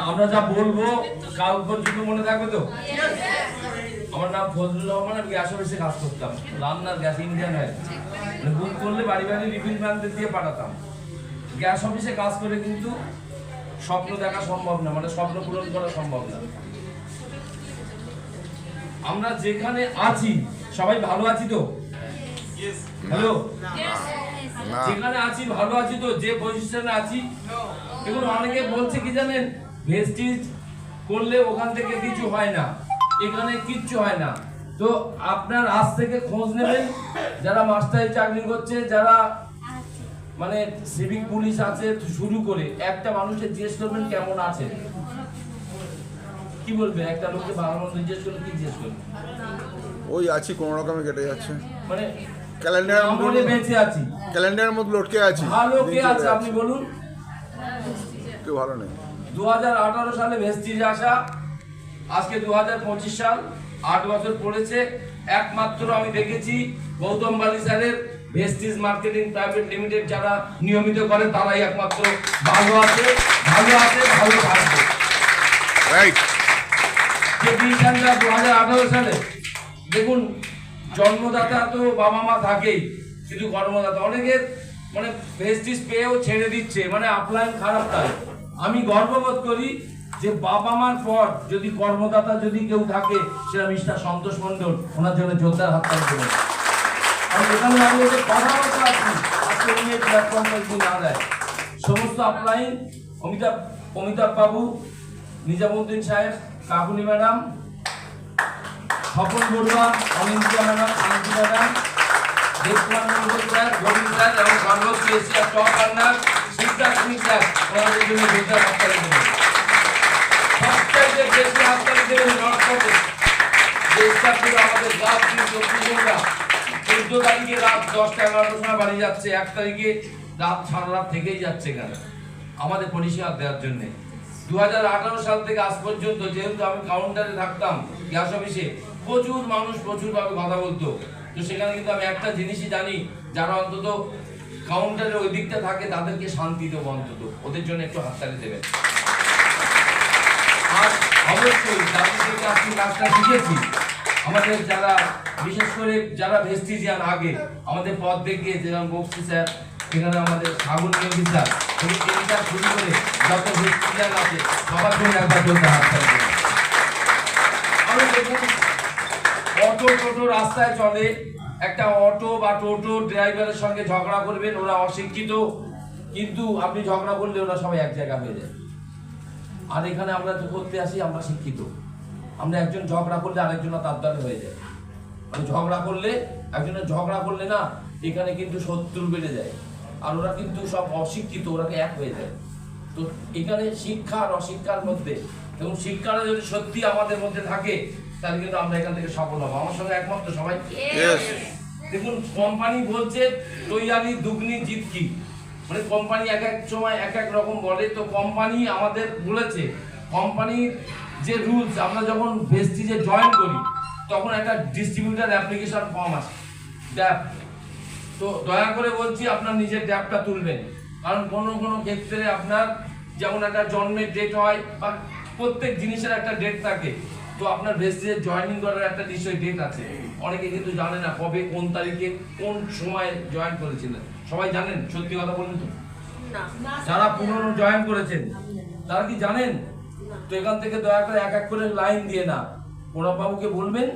আমরা যা বলবো কাল পর্যন্ত মনে থাকবে তো? আমার নাম ফজলুর রহমান, আমি গ্যাস অফিসে কাজ করতাম, রান্নার গ্যাস ইন্ডিয়ান অয়েল, বুক করলে বাড়ি বাড়ি রিফিল ম্যানদের দিয়ে পাঠাতাম। গ্যাস অফিসে কাজ করে কিন্তু স্বপ্ন দেখা সম্ভব না, মানে স্বপ্ন পূরণ করা সম্ভব না। আমরা যেখানে আছি সবাই ভালো আছি তো? হ্যালো, যেখানে আছি ভালো আছি তো? যে পজিশনে আছি, এগুলো অনেকে বলছে কি জানেন, ভেস্টিজ করলে ওখান থেকে কিছু হয় না, এখানে কিচ্ছু হয় না। তো আপনার আজ থেকে খোঁজ নেবেন, যারা মাস্টারি চাকরি করছে, যারা মানে সিভিক পুলিশ আছে শুরু করে, একটা মানুষের জিজ্ঞেস করবেন কেমন আছে, কি বলবে? একটা লোককে ভালো মন্দ জিজ্ঞেস করলে কি জিজ্ঞেস করবে? ওই আছি, কোনো রকমে কেটে যাচ্ছে, মানে ক্যালেন্ডারের মধ্যে বেঁচে আছি, ক্যালেন্ডারের মধ্যে লটকে আছি। ভালো কে আছে আপনি বলুন? কেউ ভালো নেই। 2018 সালে ভেস্টিজে আসা, আজকে 2025 সাল, 8 বছর পড়েছে। একমাত্র আমি দেখেছি গৌতম বালি স্যারের ভেস্টিজ মার্কেটিং প্রাইভেট লিমিটেড যারা নিয়মিত করে তারাই একমাত্র ভালো আছে, ভালো আছে, ভালো থাকবে। রাইট। যে বিজ্ঞানরা 2018 সালে, দেখুন জন্মদাতা তো বাবা মা থাকেই, কিন্তু কর্মদাতা অনেকের মানে ভেস্টিজ পেয়েও ছেড়ে দিচ্ছে, মানে আপলাইন খারাপ তাই। আমি গর্ববোধ করি যে বাবা মার পর যদি কর্মদাতা যদি কেউ থাকে, সেটা মিস্টার সন্তোষ মণ্ডল, ওনার জন্য জোরদার হাততালি দেবেন। আমি এখানে দাঁড়িয়ে যে কথাবার্তা আছি, আজকে উনি এই প্ল্যাটফর্মটা যদি না দেয়, সমস্ত upline, Amitabh babu, Nizamuddin saheb, Kakuli madam, Swapan Barua, Anindita madam, Shanti madam, Debkumar Mondal sir, Gobinda sir এবং সর্বোচ্চ এশিয়ার টপ রান্নার সিদ্ধার্থ সিং স্যার, ওনাদের জন্য জোরদার হাততালি দেবেন। সবচেয়ে বেশি হাততালি দেবেন নর্থপথে যে স্টাফগুলো আমাদের রাত 14 তারিখে রাত 10টা-11টার সময় বাড়ি যাচ্ছে, 1 তারিখে রাত সারা রাত থেকেই যাচ্ছে কেন আমাদের পরিষেবা দেওয়ার জন্য। 2018 সাল থেকে আজ পর্যন্ত যেহেতু আমি কাউন্টারে থাকতাম গ্যাস অফিসে, প্রচুর মানুষ প্রচুরভাবে কথা বলতো। তো সেখানে কিন্তু আমি একটা জিনিসই জানি, যারা অন্তত কাউন্টারের ওই দিকটা থাকে তাদেরকে শান্তি দেবো, অন্তত ওদের জন্য একটু হাততালি দেবেন। আর অবশ্যই যাদের থেকে আপনি কাজটা শিখেছি, আমাদের যারা বিশেষ করে যারা ভেস্টিজিয়ান আগে আমাদের পথ দেখিয়ে, যেরকম বক্সি স্যার, এখানে আমাদের সাগর মেঘি স্যার, শুরু করে যত ভেস্টিজিয়ান আছে সবার জন্য একবার চলতে হাততালি দেবেন। আমি দেখুন অটো টোটো রাস্তায় চলে, একটা অটো বা টোটো ড্রাইভারের সঙ্গে ঝগড়া করবেন, ওরা অশিক্ষিত, কিন্তু আপনি ঝগড়া করলে ওরা সবাই এক জায়গা হয়ে যায়। আর এখানে আমরা তো করতে আসি, আমরা শিক্ষিত, আমরা একজন ঝগড়া করলে আরেকজন তার দলে হয়ে যায়, মানে ঝগড়া করলে একজনের ঝগড়া করলে না, এখানে কিন্তু শত্রু বেড়ে যায়, আর ওরা কিন্তু সব অশিক্ষিত, ওরাকে এক হয়ে যায়। তো এখানে শিক্ষা আর অশিক্ষার মধ্যে, এবং শিক্ষাটা যদি সত্যি আমাদের মধ্যে থাকে, তাহলে কিন্তু আমরা এখান থেকে সফল হবো। আমার সঙ্গে একমাত্র সবাই? দেখুন কোম্পানি বলছে তৈয়ারি দুগ্নি জিত কি, মানে কোম্পানি এক এক সময় এক এক রকম বলে। তো কোম্পানি আমাদের বলেছে, কোম্পানির যে রুলস, আমরা যখন ভেস্টিজে জয়েন করি তখন একটা ডিস্ট্রিবিউটার অ্যাপ্লিকেশন ফর্ম আসে, ড্যাপ। তো দয়া করে বলছি আপনার নিজের ড্যাপটা তুলবেন, কারণ কোনো কোনো ক্ষেত্রে আপনার যেমন একটা জন্মের ডেট হয়, বা প্রত্যেক জিনিসের একটা ডেট থাকে, তো আপনার ভেস্টিজে জয়েনিং করার একটা নিশ্চয়ই ডেট আছে। অনেকে কিন্তু জানে না কবে, কোন তারিখে, কোন সময় জয়েন করেছিলেন। সবাই জানেন? সত্যি কথা বলুন তো, যারা পুরনো জয়েন করেছেন তারা কি জানেন? তো এখান থেকে দয়া করে এক এক করে লাইন দিয়ে না, প্রণব বাবুকে বলবেন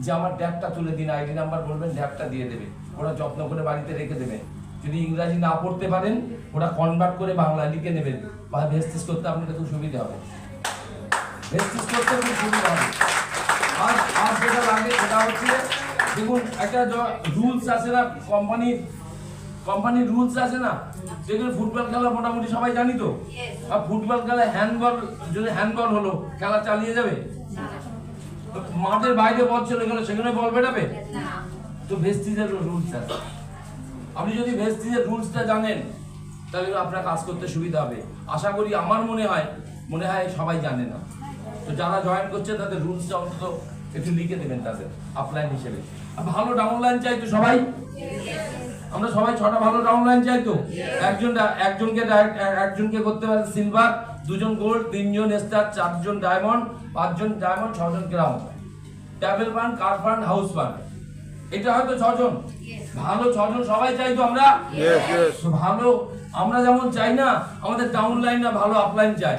যে আমার ড্যাপটা তুলে দিন, আইডি নাম্বার বলবেন, ড্যাপটা দিয়ে দেবে, ওরা যত্ন করে বাড়িতে রেখে দেবে। যদি ইংরাজি না পড়তে পারেন, ওরা কনভার্ট করে বাংলা লিখে নেবেন, বা ভেস্টিজ করতে আপনাদের খুব সুবিধা হবে, ভেস্টিজ করতে খুব সুবিধা হবে। আর যেটা লাগে সেটা হচ্ছে, দেখুন একটা রুলস আছে না, কোম্পানির রুলস আছে না, যেগুলো ফুটবল খেলা মোটামুটি সবাই জানি তো। আর ফুটবল খেলা হ্যান্ডবল, যদি হ্যান্ডবল হলো, খেলা চালিয়ে যাবে? মাঠের বাইরে বল চলে গেলে সেখানে বল বেটাবে? তো ভেস্টিজের রুলস আছে, আপনি যদি ভেস্টিজের রুলসটা জানেন তাহলে আপনার কাজ করতে সুবিধা হবে। আশা করি, আমার মনে হয় সবাই জানে না। তো যারা জয়েন করছে তাদের রুলসটা অন্তত একটু লিখে দেবেন তাদের আপলাইন হিসেবে। ভালো ডাউনলাইন চাই তো সবাই, আমরা সবাই 6টা ভালো ডাউনলাইন চাই তো। একজনকে করতে পারে সিলভার, 2জন গোল্ড, 3জন স্টার, 4জন ডায়মন্ড, 5জন ডায়মন্ড, 6জন crown, travel fund, car fund, house fund. এটা হয়তো 6জন, ভালো 6জন সবাই চাই তো আমরা। Yes, yes. তো ভালো আমরা যেমন চাই না, আমাদের ডাউনলাইন না ভালো আপলাইন চাই,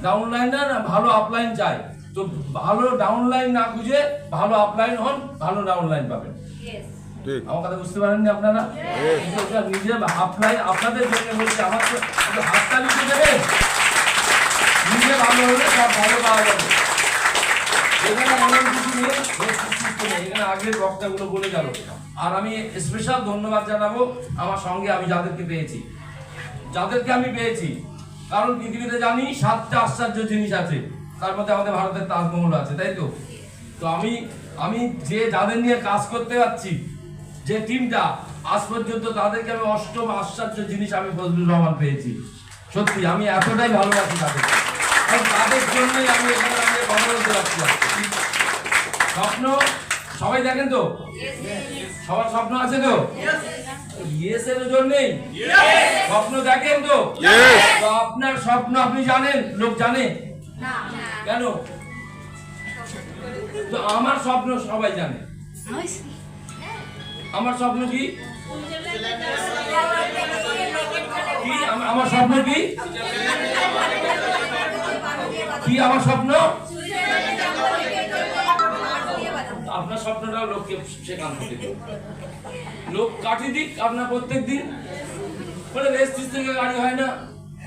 ডাউনলাইন না ভালো আপলাইন চাই। তো ভালো ডাউনলাইন না খুঁজে ভালো আপলাইন হন, ভালো ডাউনলাইন পাবেন। ঠিক। আমার কথা বুঝতে পারেননি আপনারা? এটা নিজে আপলাইন আপনাদের জন্য বলছি, আমার তো হাততালি দিয়ে দেবেন। নিজে ভালো হলে সব ভালো পাওয়া যাবে। এখানে এমন কিছু নেই, এখানে আগের বক্তাগুলো বলে গেল। আর আমি স্পেশাল ধন্যবাদ জানাবো আমার সঙ্গে আমি যাদেরকে পেয়েছি, কারণ পৃথিবীতে জানি 7টা আশ্চর্য জিনিস আছে, তার মধ্যে আমাদের ভারতের তাজমহল আছে, তাই তো? তো আমি যাদের নিয়ে কাজ করতে পারছি, যে টিমটা আজ পর্যন্ত, তাদেরকে আমি 8ম আশ্চর্য জিনিস আমি ফজলুর রহমান পেয়েছি। সত্যি আমি এতটাই ভালোবাসি তাদেরকে, তাদের জন্যই আমি এখানে কথা বলতে পারছি। স্বপ্ন সবাই দেখেন তো? সবার স্বপ্ন আছে তো? ইয়েস এর জন্যই স্বপ্ন দেখেন তো? তো আপনার স্বপ্ন আপনি জানেন, লোক জানে কেন? তো আমার স্বপ্ন সবাই জানে। আমার স্বপ্ন কি? আমার স্বপ্ন কি? আমার স্বপ্ন? আপনার স্বপ্নটাও লোককে শেখান, লোক কাটিয়ে দিক আপনার প্রত্যেক দিন। বলে রেস্টিস থেকে গাড়ি হয় না,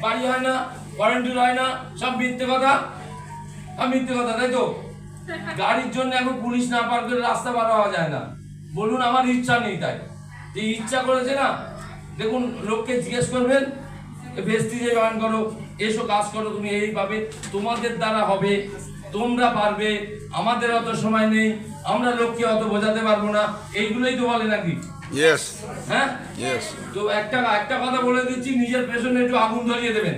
বাড়ি হয় না, ওয়ারেন্টি হয় না, সব মিথ্যে কথা। মিথ্যে কথা, তাই তো? গাড়ির জন্য এখন পুলিশ না পার করে রাস্তা পার হওয়া যায় না। বলুন আমার ইচ্ছা নেই, তাই যে ইচ্ছা করেছে না। দেখুন, লোককে জিজ্ঞেস করবেন ভেস্টিজে জয়েন করো, এসো কাজ করো, তুমি এই পাবে, তোমাদের দ্বারা হবে, তোমরা পারবে, আমাদের অত সময় নেই, আমরা লোককে অত বোঝাতে পারবো না, এইগুলোই তো বলে নাকি? Yes. হ্যাঁ, Yes. তো একটা কথা বলে দিচ্ছি, নিজের পেছনে একটু আগুন ধরিয়ে দেবেন,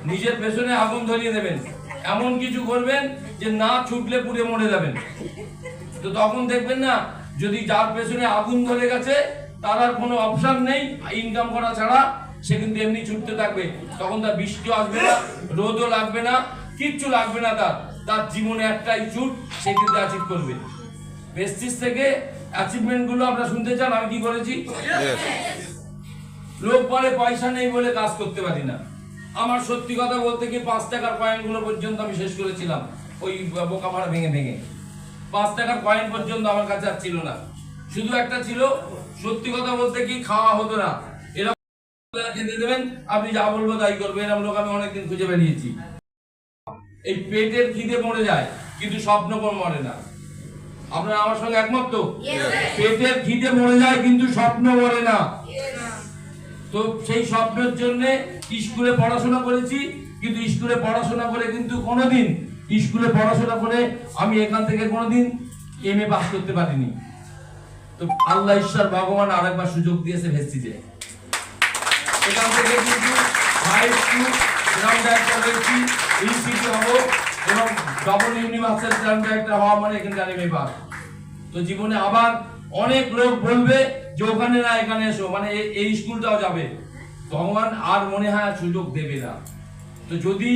নিজের পেছনে আগুন ধরিয়ে দেবেন। এমন কিছু করবেন যে না ছুটলে পুড়ে মরে যাবেন। তো তখন দেখবেন না, যদি যার পেছনে আগুন ধরে গেছে তার আর কোনো অপশন নেই ইনকাম করা ছাড়া, সে কিন্তু এমনি ছুটতে থাকবে। তখন তার বৃষ্টিও আসবে না, রোদও লাগবে না, কিচ্ছু লাগবে না, তার জীবনে একটাই ছুট, সে কিন্তু অ্যাচিভ করবে। ভেস্টিজ থেকে অ্যাচিভমেন্ট গুলো আমরা শুনতে চান আমি কি করেছি? Yes. লোক বলে পয়সা নেই বলে কাজ করতে পারি না। আমার সত্যি কথা বলতে কি 5 টাকার কয়েনগুলো পর্যন্ত আমি শেষ করেছিলাম, ওই বোকা ভাড়া ভেঙে। 5 টাকার কয়েন পর্যন্ত আমার কাছে আর ছিল না, শুধু একটা ছিল, সত্যি কথা বলতে কি খাওয়া হতো না। এরকম খেতে দেবেন, আপনি যা বলবো তাই করবে, এরকম লোক আমি অনেকদিন খুঁজে বেরিয়েছি। এই পেটের খিদে মরে যায় কিন্তু স্বপ্ন কোন মরে না। আপনারা আমার সঙ্গে একমত তো? পেটের খিদে মরে যায় কিন্তু স্বপ্ন মরে না। তো সেই স্বপ্নের জন্য স্কুলে পড়াশোনা করেছি, কিন্তু স্কুলে পড়াশোনা করে কিন্তু কোনোদিন স্কুলে পড়াশোনা করে আমি এখান থেকে কোনোদিন এমএ পাস করতে পারিনি। তো আল্লাহ ঈশ্বর ভগবান আরেকবার সুযোগ দিয়েছে ভেস্টিজে, এখান থেকে কিন্তু 5 টু গ্রাউন্ড ডাইরেক্টর হয়েছি, ইনস্টিটিউট হবো এবং ডবল ইউনিভার্সাল গ্রাউন্ড ডাইরেক্টর হওয়া মানে এখানকার এমএ পাস। তো জীবনে আবার অনেক লোক বলবে যে ওখানে না এখানে এসো, মানে এই স্কুলটাও যাবে, ভগবান আর মনে হয় সুযোগ দেবে না। তো যদি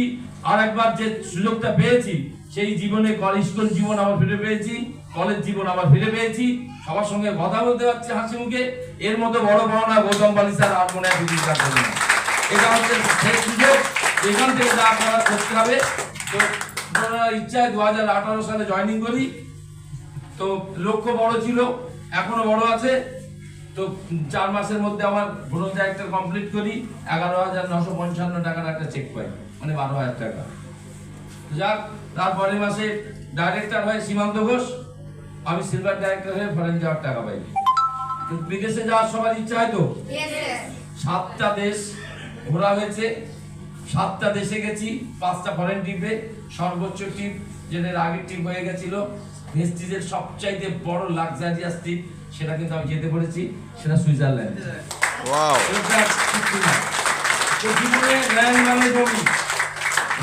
আর একবার যে সুযোগটা পেয়েছি, সেই জীবনে স্কুল জীবন আবার ফিরে পেয়েছি, কলেজ জীবন আবার ফিরে পেয়েছি, সবার সঙ্গে কথা বলতে পারছি হাসি মুখে। এর মতো বড় পাওনা গৌতম বালি স্যার আর মনে হয় পৃথিবীর কাছে না। এটা হচ্ছে সেই সুযোগ, এখান থেকে যা আপনারা করতে হবে। তো আপনারা ইচ্ছায় 2018 সালে জয়েনিং করি। তো লক্ষ্য বড় ছিল, এখনো বড় আছে। তো 4 মাসের মধ্যে আমার ব্রোঞ্জ ডাইরেক্টর কমপ্লিট করি, 11,955 টাকার একটা চেক পাই, মানে 12,000 টাকা। যাক, তারপরের মাসে ডাইরেক্টর হয় সীমান্ত ঘোষ, আমি সিলভার ডাইরেক্টর হয়ে ফরেন যাওয়ার টাকা পাই। তো বিদেশে যাওয়ার সবার ইচ্ছা হয় তো? 7টা দেশ ঘোরা হয়েছে, 7টা দেশে গেছি, 5টা ফরেন ট্রিপে। সর্বোচ্চ ট্রিপ যেটা আগের ট্রিপ হয়ে গেছিল ভেস্টিজের সবচাইতে বড় লাক্সারিয়াস ট্রিপ, সেটা কিন্তু আমি যেতে পেরেছি, সেটা সুইজারল্যান্ড। Wow. জীবনে ল্যান্ড মানে জমি,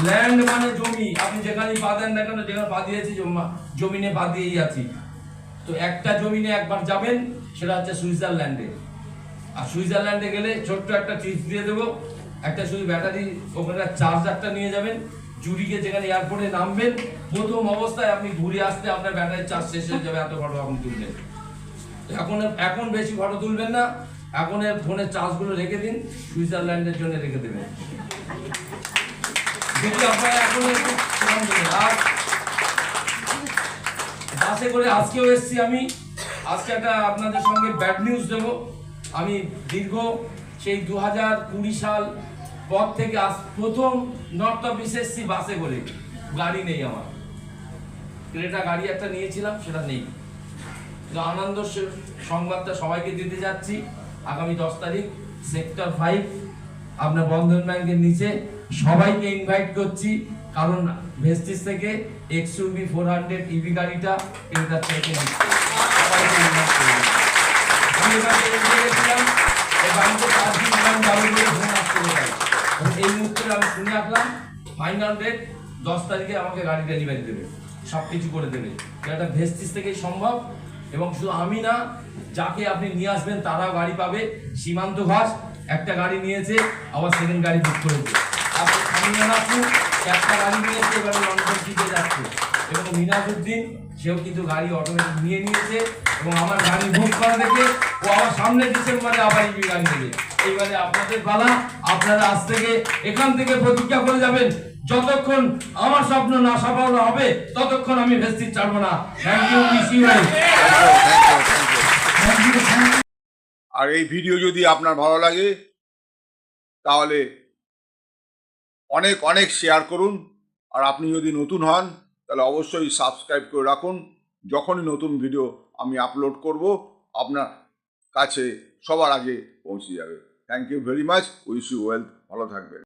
ল্যান্ড মানে জমি, আপনি যেখানেই পা দেন না কেন, যেখানে পা দিয়েছি জমিনে পা দিয়েই আছি। তো একটা জমিনে একবার যাবেন, সেটা হচ্ছে সুইজারল্যান্ডে। আর সুইজারল্যান্ডে গেলে ছোট্ট একটা টিপস দিয়ে দেবো, একটা শুধু ব্যাটারি ওখানে চার্জারটা নিয়ে যাবেন, জুড়িকে যেখানে এয়ারপোর্টে নামবেন প্রথম অবস্থায় আপনি ঘুরে আসতে আপনার ব্যাটারির চার্জ শেষ হয়ে যাবে, এত ফটো আপনি তুলবেন। এখন বেশি ফটো তুলবেন না, এখন ফোনের চার্জগুলো রেখে দিন, সুইজারল্যান্ডের জন্য রেখে দেবেন। যদি আপনারা এখন একটু কম দেবেন। আর বাসে করে আজকেও এসেছি আমি, আজকে একটা আপনাদের সঙ্গে ব্যাড নিউজ দেবো। আমি দীর্ঘ সেই 2020 সাল পর থেকে আজ প্রথম নর্থ অফিস এসেছি বাসে করে, গাড়ি নেই আমার। ক্রেটা গাড়ি একটা নিয়েছিলাম, সেটা নেই। কিন্তু আনন্দ সংবাদটা সবাইকে দিতে যাচ্ছি, আগামী 10 তারিখ সেক্টর 5 আপনার বন্ধন ব্যাংকের নিচে সবাইকে ইনভাইট করছি, কারণ ভেস্টিজ থেকে XUV 400 ইভি গাড়িটা ক্রেটা থেকে নিচ্ছে, সবাইকে ইনভাইট করছি। আমি এবারে এগিয়ে গেছিলাম, এই বাড়িতে 4 দিন যাবো বলে ফোন আসতে পারে, এই মুহূর্তে আমি শুনে আসলাম ফাইনাল ডেট 10 তারিখে আমাকে গাড়ি ডেলিভারি দেবে, সব কিছু করে দেবে। এটা ভেস্টিজ থেকেই সম্ভব। এবং শুধু আমি না, যাকে আপনি নিয়ে আসবেন তারাও গাড়ি পাবে। সীমান্ত ঘাস একটা গাড়ি নিয়েছে, আবার সেকেন্ড গাড়ি বুক করেছে। আপনি সামিনা নাসু একটা গাড়ি নিয়েছে, এবারে লন্ডন দিতে যাচ্ছে। এবং মিনাজউদ্দিন সেও কিন্তু গাড়ি অটোমেটিক নিয়ে নিয়েছে, এবং আমার গাড়ি বুক করা দেখে ও আবার সামনে ডিসেম্বরে আবার ইভি গাড়ি নেবে। এইবারে আপনাদের পালা, আপনারা আজ থেকে এখান থেকে প্রতিজ্ঞা করে যাবেন, যতক্ষণ আমার স্বপ্ন না সাফল্য হবে ততক্ষণ আমি ভেস্টিজ ছাড়বো না। থ্যাংক ইউ, আর এই ভিডিও যদি আপনার ভালো লাগে তাহলে অনেক অনেক শেয়ার করুন। আর আপনি যদি নতুন হন তাহলে অবশ্যই সাবস্ক্রাইব করে রাখুন। যখনই নতুন ভিডিও আমি আপলোড করব আপনার কাছে সবার আগে পৌঁছে যাবে। Thank you very much, wish you wealth, ভালো থাকবেন।